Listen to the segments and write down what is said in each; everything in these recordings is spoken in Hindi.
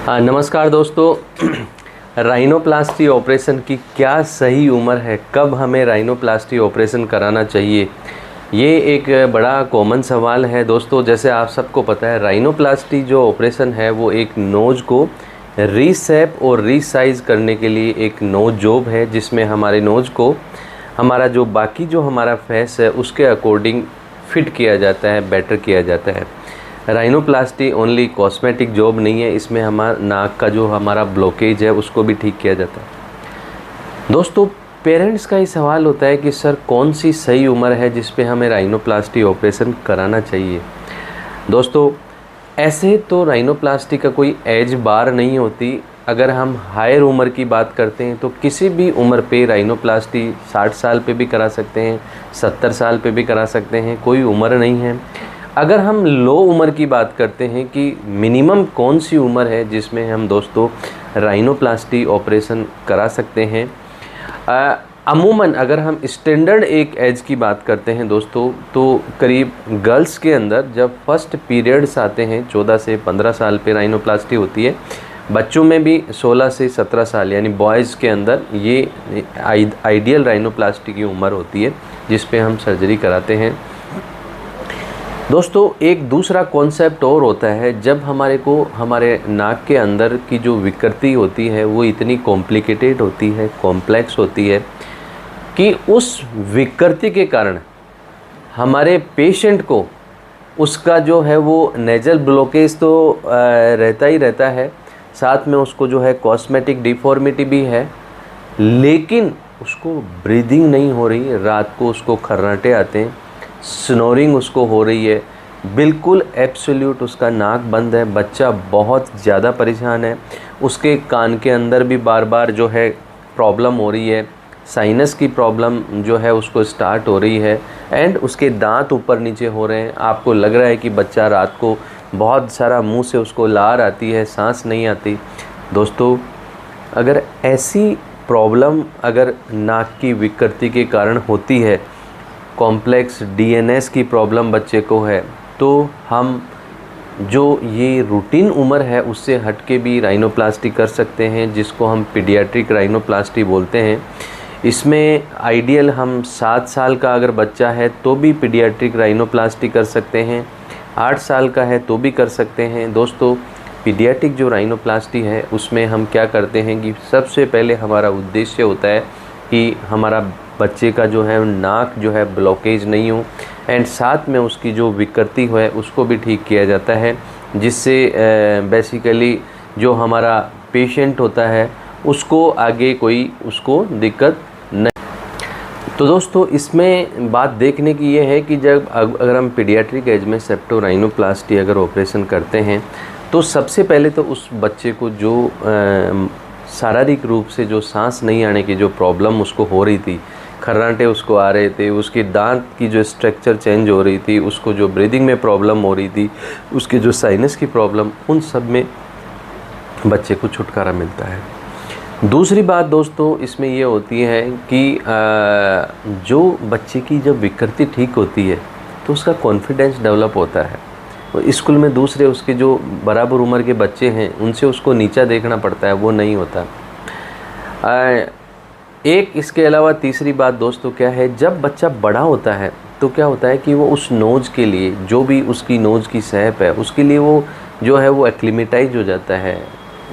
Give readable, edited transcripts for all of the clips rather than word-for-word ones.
नमस्कार दोस्तों। राइनोप्लास्टी ऑपरेशन की क्या सही उम्र है, कब हमें राइनोप्लास्टी ऑपरेशन कराना चाहिए, ये एक बड़ा कॉमन सवाल है दोस्तों। जैसे आप सबको पता है, राइनोप्लास्टी जो ऑपरेशन है वो एक नोज को रीशेप और रीसाइज करने के लिए एक नोज जॉब है, जिसमें हमारे नोज को हमारा जो बाकी जो हमारा फेस है उसके अकॉर्डिंग फिट किया जाता है, बेटर किया जाता है। राइनोप्लास्टी ओनली कॉस्मेटिक जॉब नहीं है, इसमें हमारा नाक का जो हमारा ब्लॉकेज है उसको भी ठीक किया जाता है। दोस्तों, पेरेंट्स का ये सवाल होता है कि सर कौन सी सही उम्र है जिस पे हमें राइनोप्लास्टी ऑपरेशन कराना चाहिए। दोस्तों, ऐसे तो राइनोप्लास्टी का कोई एज बार नहीं होती। अगर हम हायर उम्र की बात करते हैं तो किसी भी उम्र पे राइनोप्लास्टी 60 साल पे भी करा सकते हैं, 70 साल पे भी करा सकते हैं, कोई उम्र नहीं है। अगर हम लो उम्र की बात करते हैं कि मिनिमम कौन सी उम्र है जिसमें हम दोस्तों राइनोप्लास्टी ऑपरेशन करा सकते हैं, अमूमन अगर हम स्टैंडर्ड एक एज की बात करते हैं दोस्तों, तो करीब गर्ल्स के अंदर जब फर्स्ट पीरियड्स आते हैं 14 से 15 साल पे राइनोप्लास्टी होती है। बच्चों में भी 16 से 17 साल यानी बॉयज़ के अंदर ये आइडियल राइनोप्लास्टी की उम्र होती है जिस पे हम सर्जरी कराते हैं। दोस्तों, एक दूसरा कॉन्सेप्ट और होता है, जब हमारे नाक के अंदर की जो विकृति होती है वो इतनी कॉम्प्लिकेटेड होती है, कॉम्प्लेक्स होती है कि उस विकृति के कारण हमारे पेशेंट को उसका जो है वो नेजल ब्लॉकेज तो रहता ही रहता है, साथ में उसको जो है कॉस्मेटिक डिफॉर्मिटी भी है, लेकिन उसको ब्रीदिंग नहीं हो रही। रात को उसको खर्राटे आते हैं, स्नोरिंग उसको हो रही है, बिल्कुल एब्सोल्यूट उसका नाक बंद है। बच्चा बहुत ज़्यादा परेशान है, उसके कान के अंदर भी बार बार जो है प्रॉब्लम हो रही है, साइनस की प्रॉब्लम जो है उसको स्टार्ट हो रही है, एंड उसके दांत ऊपर नीचे हो रहे हैं। आपको लग रहा है कि बच्चा रात को बहुत सारा मुंह से उसको लार आती है, सांस नहीं आती। दोस्तों, अगर ऐसी प्रॉब्लम अगर नाक की विकृति के कारण होती है, कॉम्प्लेक्स डीएनएस की प्रॉब्लम बच्चे को है, तो हम जो ये रूटीन उम्र है उससे हट के भी राइनोप्लास्टी कर सकते हैं, जिसको हम पीडियाट्रिक राइनोप्लास्टी बोलते हैं। इसमें आइडियल हम 7 साल का अगर बच्चा है तो भी पीडियाट्रिक राइनोप्लास्टी कर सकते हैं, 8 साल का है तो भी कर सकते हैं। दोस्तों, पीडियाट्रिक जो राइनोप्लास्टी है उसमें हम क्या करते हैं कि सबसे पहले हमारा उद्देश्य होता है कि हमारा बच्चे का जो है नाक जो है ब्लॉकेज नहीं हो, एंड साथ में उसकी जो विकृति है उसको भी ठीक किया जाता है, जिससे बेसिकली जो हमारा पेशेंट होता है उसको आगे कोई उसको दिक्कत नहीं। तो दोस्तों, इसमें बात देखने की ये है कि जब अगर हम पीडियाट्रिक एज में सेप्टो राइनोप्लास्टी अगर ऑपरेशन करते हैं तो सबसे पहले तो उस बच्चे को जो शारीरिक रूप से जो सांस नहीं आने की जो प्रॉब्लम उसको हो रही थी, खर्राटे उसको आ रहे थे, उसकी दांत की जो स्ट्रक्चर चेंज हो रही थी, उसको जो ब्रीदिंग में प्रॉब्लम हो रही थी, उसके जो साइनस की प्रॉब्लम, उन सब में बच्चे को छुटकारा मिलता है। दूसरी बात दोस्तों इसमें ये होती है कि जो बच्चे की जब विकृति ठीक होती है तो उसका कॉन्फिडेंस डेवलप होता है। तो स्कूल में दूसरे उसके जो बराबर उम्र के बच्चे हैं उनसे उसको नीचा देखना पड़ता है, वो नहीं होता। एक इसके अलावा तीसरी बात दोस्तों क्या है, जब बच्चा बड़ा होता है तो क्या होता है कि वो उस नोज के लिए जो भी उसकी नोज की शेप है उसके लिए वो जो है वो एक्लिमेटाइज हो जाता है,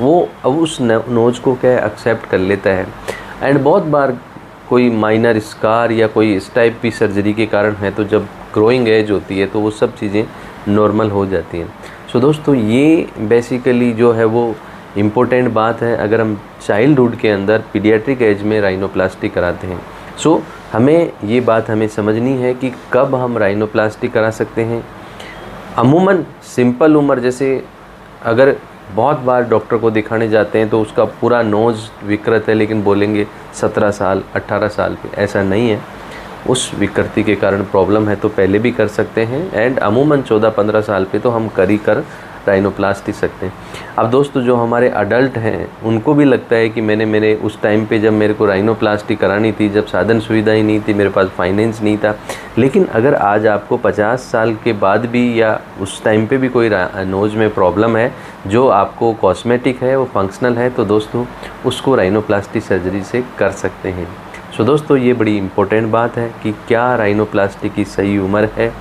वो अब उस नोज को क्या एक्सेप्ट कर लेता है। एंड बहुत बार कोई माइनर स्कार या कोई इस टाइप की सर्जरी के कारण है, तो जब ग्रोइंग एज होती है तो वो सब चीज़ें नॉर्मल हो जाती हैं। सो दोस्तों, ये बेसिकली जो है वो इम्पोर्टेंट बात है अगर हम चाइल्डहुड के अंदर पीडियाट्रिक एज में राइनोप्लास्टी कराते हैं। सो हमें ये बात हमें समझनी है कि कब हम राइनोप्लास्टी करा सकते हैं। अमूमन सिंपल उम्र, जैसे अगर बहुत बार डॉक्टर को दिखाने जाते हैं तो उसका पूरा नोज़ विकृत है लेकिन बोलेंगे 17 साल 18 साल पे, ऐसा नहीं है। उस विकृति के कारण प्रॉब्लम है तो पहले भी कर सकते हैं, एंड अमूमन 14-15 साल पे तो हम कर राइनोप्लास्टी सकते हैं। अब दोस्तों जो हमारे अडल्ट हैं उनको भी लगता है कि मेरे उस टाइम पे जब मेरे को राइनोप्लास्टी करानी थी, जब साधन सुविधा ही नहीं थी, मेरे पास फाइनेंस नहीं था। लेकिन अगर आज आपको 50 साल के बाद भी या उस टाइम पे भी कोई नोज़ में प्रॉब्लम है जो आपको कॉस्मेटिक है, वो फंक्शनल है, तो दोस्तों उसको राइनोप्लास्टी सर्जरी से कर सकते हैं। सो दोस्तों ये बड़ी इम्पोर्टेंट बात है कि क्या राइनोप्लास्टी की सही उम्र है।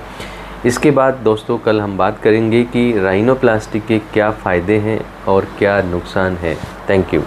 इसके बाद दोस्तों कल हम बात करेंगे कि राइनोप्लास्टी के क्या फ़ायदे हैं और क्या नुकसान है। Thank you.